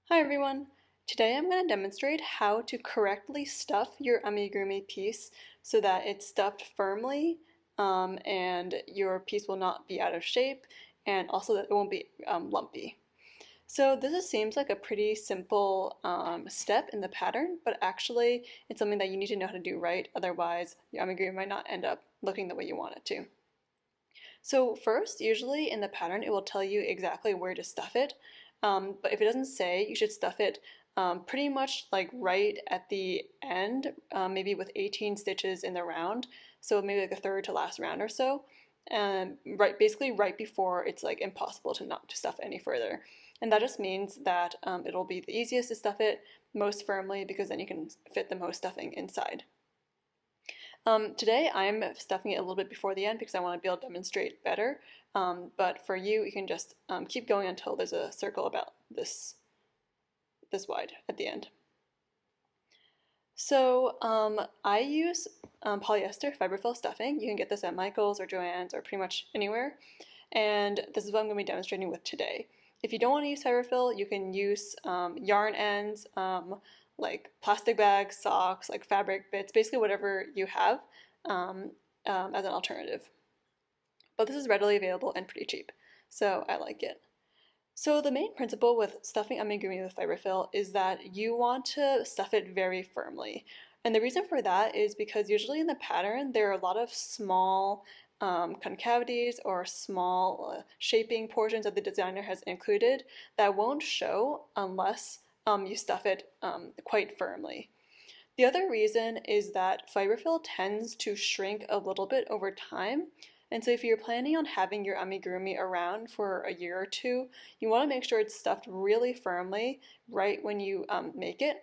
Hi everyone! Today I'm going to demonstrate how to correctly stuff your amigurumi piece so that it's stuffed firmly and your piece will not be out of shape and also that it won't be lumpy. So seems like a pretty simple step in the pattern, but actually it's something that you need to know how to do right, otherwise your amigurumi might not end up looking the way you want it to. So first, usually in the pattern, it will tell you exactly where to stuff it. But if it doesn't say, you should stuff it pretty much like right at the end, maybe with 18 stitches in the round. So maybe like the third to last round or so. Basically right before it's like impossible to not to stuff any further. And that just means that it'll be the easiest to stuff it most firmly because then you can fit the most stuffing inside. Today I'm stuffing it a little bit before the end because I want to be able to demonstrate better, but for you, you can just keep going until there's a circle about this wide at the end. So I use polyester fiberfill stuffing. You can get this at Michael's or Joann's or pretty much anywhere, and this is what I'm going to be demonstrating with today. If you don't want to use fiberfill, you can use yarn ends, like plastic bags, socks, like fabric bits, basically whatever you have as an alternative. But this is readily available and pretty cheap, so I like it. So the main principle with stuffing amigurumi with fiberfill is that you want to stuff it very firmly. And the reason for that is because usually in the pattern there are a lot of small concavities or small shaping portions that the designer has included that won't show unless you stuff it quite firmly. The other reason is that fiberfill tends to shrink a little bit over time. And so if you're planning on having your amigurumi around for a year or two, you want to make sure it's stuffed really firmly right when you make it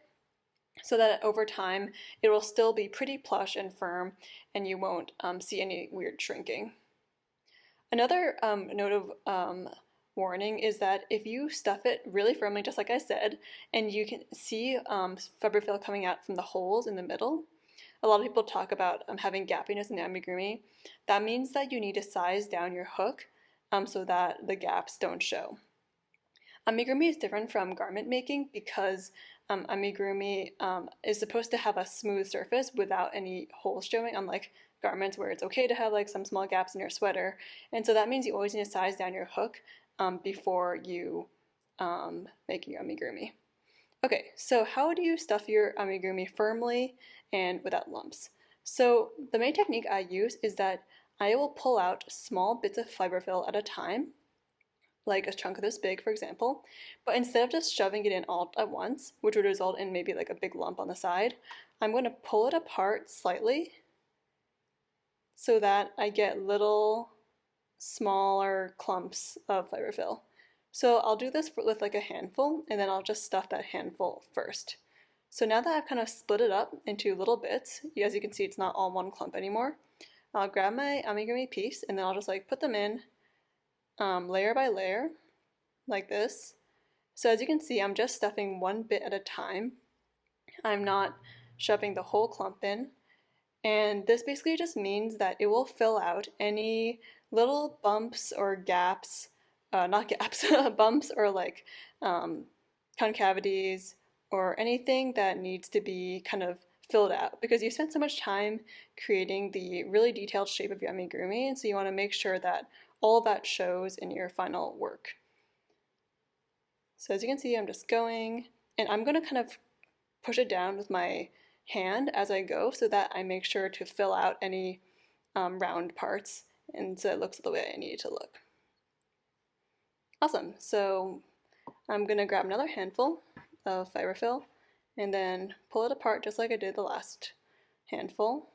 so that over time it will still be pretty plush and firm and you won't see any weird shrinking. Another note of warning is that if you stuff it really firmly, just like I said, and you can see fiberfill coming out from the holes in the middle, a lot of people talk about having gappiness in the amigurumi. That means that you need to size down your hook so that the gaps don't show. Amigurumi is different from garment making because amigurumi is supposed to have a smooth surface without any holes showing, unlike garments where it's okay to have like some small gaps in your sweater. And so that means you always need to size down your hook before you make your amigurumi. Okay, so how do you stuff your amigurumi firmly and without lumps? So the main technique I use is that I will pull out small bits of fiberfill at a time, like a chunk this big, for example, but instead of just shoving it in all at once, which would result in maybe like a big lump on the side, I'm going to pull it apart slightly so that I get little smaller clumps of fiberfill. So I'll do this with like a handful, and then I'll just stuff that handful first. So now that I've kind of split it up into little bits, as you can see it's not all one clump anymore, I'll grab my amigurumi piece and then I'll just like put them in layer by layer, like this. So as you can see, I'm just stuffing one bit at a time. I'm not shoving the whole clump in. And this basically just means that it will fill out any little bumps or gaps, not gaps, bumps or like concavities or anything that needs to be kind of filled out because you spent so much time creating the really detailed shape of your amigurumi, and so you want to make sure that all of that shows in your final work. So as you can see, I'm just going, and I'm going to kind of push it down with my hand as I go so that I make sure to fill out any round parts and so it looks the way I need it to look. Awesome, so I'm going to grab another handful of fiberfill and then pull it apart just like I did the last handful.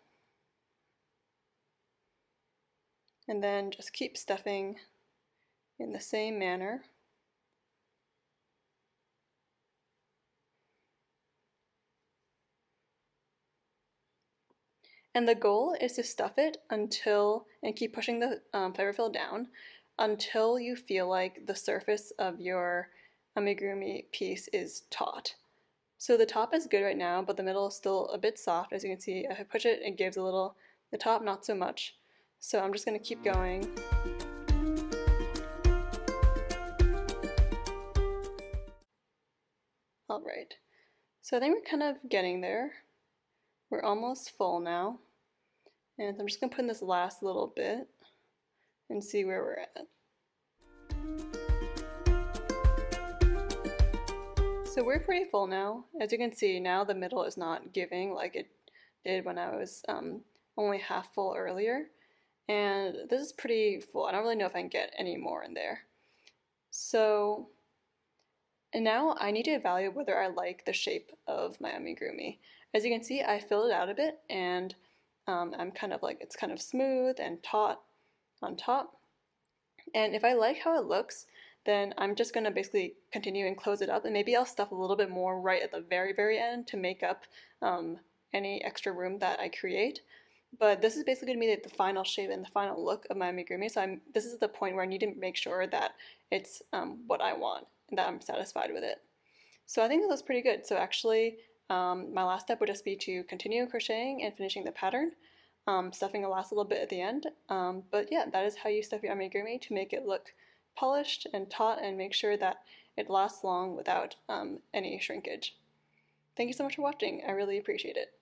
And then just keep stuffing in the same manner. And the goal is to stuff it until, and keep pushing the fiberfill down until you feel like the surface of your amigurumi piece is taut. So the top is good right now, but the middle is still a bit soft. As you can see, if I push it, it gives a little, the top not so much. So I'm just going to keep going. All right, so I think we're kind of getting there. We're almost full now. And I'm just gonna put in this last little bit and see where we're at. So we're pretty full now. As you can see, now the middle is not giving like it did when I was only half full earlier. And this is pretty full. I don't really know if I can get any more in there. So, and now I need to evaluate whether I like the shape of my amigurumi. As you can see, I filled it out a bit, and I'm kind of like, it's kind of smooth and taut on top. And if I like how it looks, then I'm just gonna basically continue and close it up, and maybe I'll stuff a little bit more right at the very, very end to make up any extra room that I create. But this is basically gonna be the final shape and the final look of my amigurumi. So this is the point where I need to make sure that it's what I want and that I'm satisfied with it. So I think that was pretty good. So actually, my last step would just be to continue crocheting and finishing the pattern, stuffing the last little bit at the end. But yeah, that is how you stuff your amigurumi to make it look polished and taut and make sure that it lasts long without any shrinkage. Thank you so much for watching. I really appreciate it.